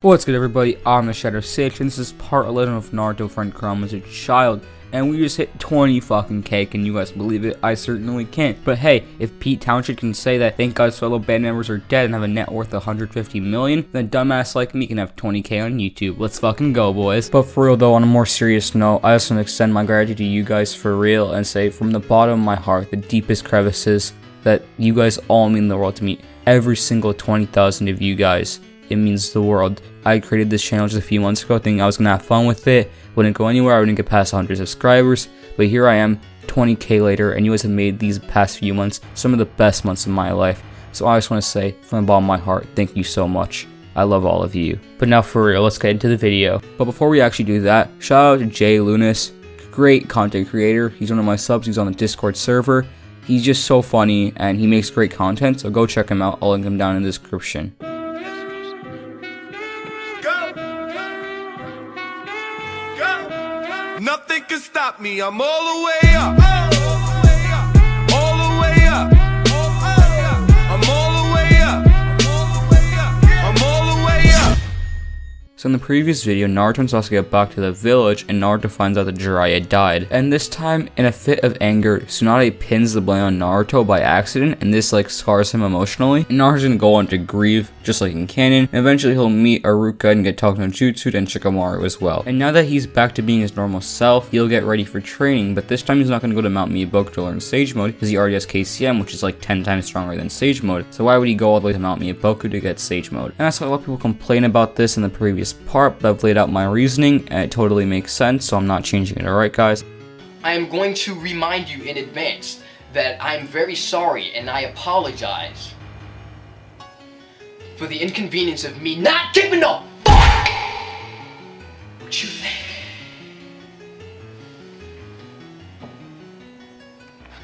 What's good, everybody? I'm the Shadow Sage, and this is part 11 of Naruto friend Kurama as a child, and we just hit 20 fucking K. Can you guys believe it? I certainly can't. But hey, if Pete Townshend can say that thank God's fellow band members are dead and have a net worth of 150 million, then a dumbass like me can have 20K on YouTube. Let's fucking go, boys. But for real though, on a more serious note, I just want to extend my gratitude to you guys for real and say from the bottom of my heart, the deepest crevices, that you guys all mean the world to me. Every single 20,000 of you guys. It means the world. I created this channel just a few months ago thinking I was gonna have fun with it, wouldn't go anywhere, I wouldn't get past 100 subscribers, but here I am 20K later, and you guys have made these past few months some of the best months of my life. So I just want to say from the bottom of my heart, thank you so much. I love all of you. But now for real, let's get into the video. But before we actually do that, shout out to Jay Lunas, great content creator. He's one of my subs, he's on the Discord server. He's just so funny and he makes great content, so go check him out. I'll link him down in the description. Nothing can stop me, I'm all the way up. All the way up. I'm all the way up. I'm all the way up. So in the previous video, Naruto and Sasuke get back to the village and Naruto finds out that Jiraiya died. And this time, in a fit of anger, Tsunade pins the blame on Naruto by accident, and this scars him emotionally. And Naruto's gonna go on to grieve, just like in canon, and eventually he'll meet Iruka and get talked to Jutsu and Shikamaru as well. And now that he's back to being his normal self, he'll get ready for training, but this time he's not gonna go to Mount Miyaboku to learn Sage Mode, because he already has KCM, which is like 10 times stronger than Sage Mode. So why would he go all the way to Mount Miyaboku to get Sage Mode? And that's why a lot of people complain about this in the previous part, but I've laid out my reasoning and it totally makes sense, so I'm not changing it. Alright guys? I am going to remind you in advance that I'm very sorry and I apologize for the inconvenience of me not giving a fuck what you think.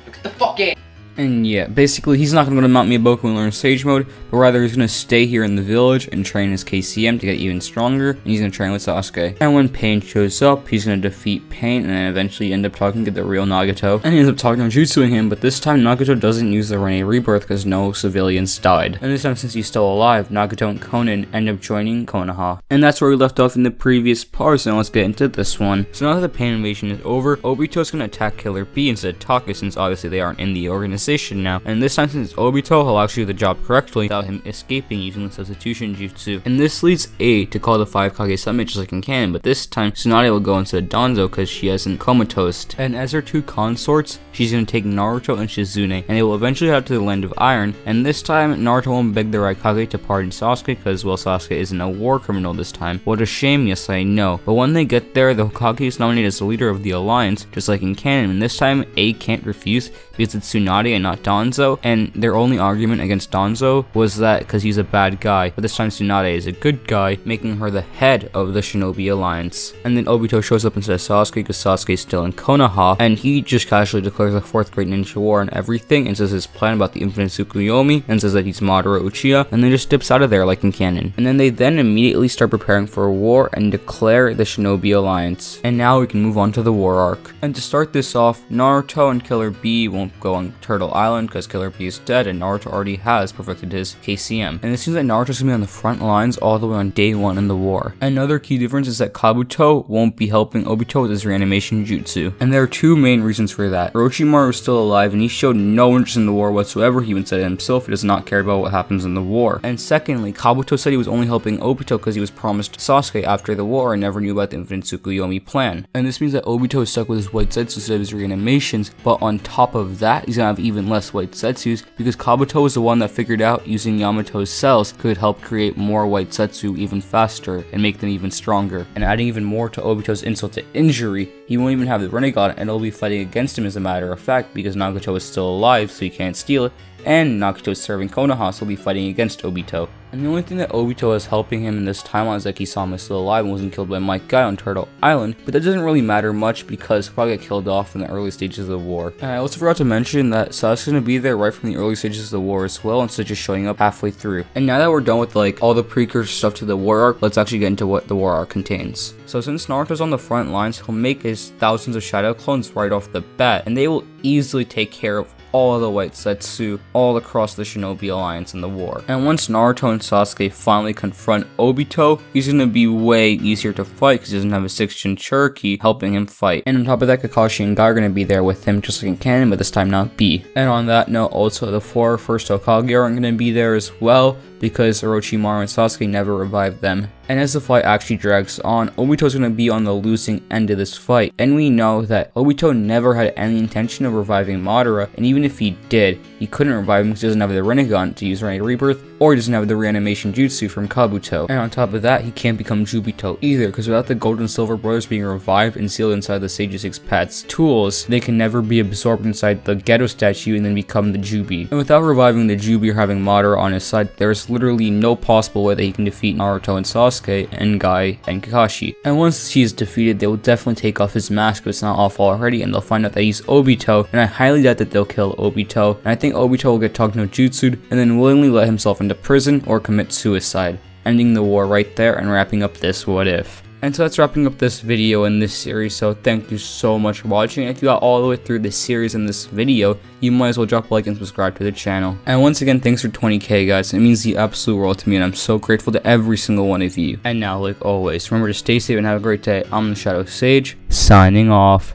Look at the fuck in. And yeah, basically he's not going to go to Mount Miyaboku and learn Sage Mode, but rather he's going to stay here in the village and train his KCM to get even stronger, and he's going to train with Sasuke. And when Pain shows up, he's going to defeat Pain and then eventually end up talking to the real Nagato. And he ends up talking to Jutsuing him, but this time Nagato doesn't use the Rene Rebirth because no civilians died. And this time, since he's still alive, Nagato and Konan end up joining Konoha. And that's where we left off in the previous part, so now let's get into this one. So now that the Pain invasion is over, Obito's going to attack Killer Bee instead of Taka, since obviously they aren't in the organization now, and this time since it's Obito, he'll actually do the job correctly without him escaping using the substitution jutsu. And this leads A to call the 5 Kage Summit just like in canon, but this time Tsunade will go into Danzo because she hasn't comatose. And as her two consorts, she's going to take Naruto and Shizune, and they will eventually head to the Land of Iron, and this time Naruto won't beg the Raikage to pardon Sasuke because, well, Sasuke isn't a war criminal this time. What a shame, yes I know. But when they get there, the Hokage is nominated as the leader of the alliance, just like in canon, and this time A can't refuse because it's Tsunade and not Danzo, and their only argument against Danzo was that because he's a bad guy, but this time Tsunade is a good guy, making her the head of the Shinobi Alliance. And then Obito shows up instead of Sasuke because Sasuke is still in Konoha, and he just casually declares the 4th Great Ninja War and everything, and says his plan about the Infinite Tsukuyomi, and says that he's Madara Uchiha, and then just dips out of there like in canon. And then they immediately start preparing for a war and declare the Shinobi Alliance. And now we can move on to the war arc. And to start this off, Naruto and Killer Bee won't go on Turtle Island because Killer Bee is dead and Naruto already has perfected his KCM. And it seems like Naruto's gonna be on the front lines all the way on day 1 in the war. Another key difference is that Kabuto won't be helping Obito with his reanimation jutsu. And there are two main reasons for that. Orochimaru is still alive and he showed no interest in the war whatsoever. He even said it himself, he does not care about what happens in the war. And secondly, Kabuto said he was only helping Obito because he was promised Sasuke after the war and never knew about the Infinite Tsukuyomi plan. And this means that Obito is stuck with his white zetsu instead of his reanimations, but on top of that, he's gonna have even less white zetsus because Kabuto was the one that figured out using Yamato's cells could help create more white zetsu even faster and make them even stronger. And adding even more to Obito's insult to injury, he won't even have the Renegade and it'll be fighting against him as a matter of fact because Nagato is still alive so he can't steal it, and Nagato is serving Konoha so he'll be fighting against Obito. And the only thing that Obito is helping him in this timeline is that Kisame is still alive and wasn't killed by Mike Guy on Turtle Island, but that doesn't really matter much because he'll probably get killed off in the early stages of the war. And I also forgot to mention that Sasuke's gonna be there right from the early stages of the war as well, instead of just showing up halfway through. And now that we're done with all the precursor stuff to the war arc, let's actually get into what the war arc contains. So since Naruto's on the front lines, he'll make his thousands of shadow clones right off the bat, and they will easily take care of all of the White Setsu all across the Shinobi Alliance in the war. And once Naruto and Sasuke finally confront Obito, he's gonna be way easier to fight because he doesn't have a 6th Jinchuriki helping him fight. And on top of that, Kakashi and Guy are gonna be there with him just like in canon, but this time not B. And on that note, also the 4 first Hokage aren't gonna be there as well because Orochimaru and Sasuke never revived them. And as the fight actually drags on, Obito's going to be on the losing end of this fight. And we know that Obito never had any intention of reviving Madara, and even if he did, he couldn't revive him because he doesn't have the Rinnegan to use Rinne Rebirth, or he doesn't have the reanimation jutsu from Kabuto. And on top of that, he can't become Jubito either, because without the Gold and Silver brothers being revived and sealed inside the Sage of Six Paths tools, they can never be absorbed inside the Geto statue and then become the Jubi. And without reviving the Jubi or having Madara on his side, there's literally no possible way that he can defeat Naruto and Sasuke, and Guy, and Kakashi. And once he is defeated, they will definitely take off his mask if it's not off already, and they'll find out that he's Obito, and I highly doubt that they'll kill Obito, and I think Obito will get Togno Jutsu'd, and then willingly let himself into prison or commit suicide, ending the war right there and wrapping up this what if. And so that's wrapping up this video in this series, so thank you so much for watching. If you got all the way through this series and this video, you might as well drop a like and subscribe to the channel. And once again, thanks for 20k guys, it means the absolute world to me and I'm so grateful to every single one of you. And now, like always, remember to stay safe and have a great day. I'm the Shadow Sage, signing off.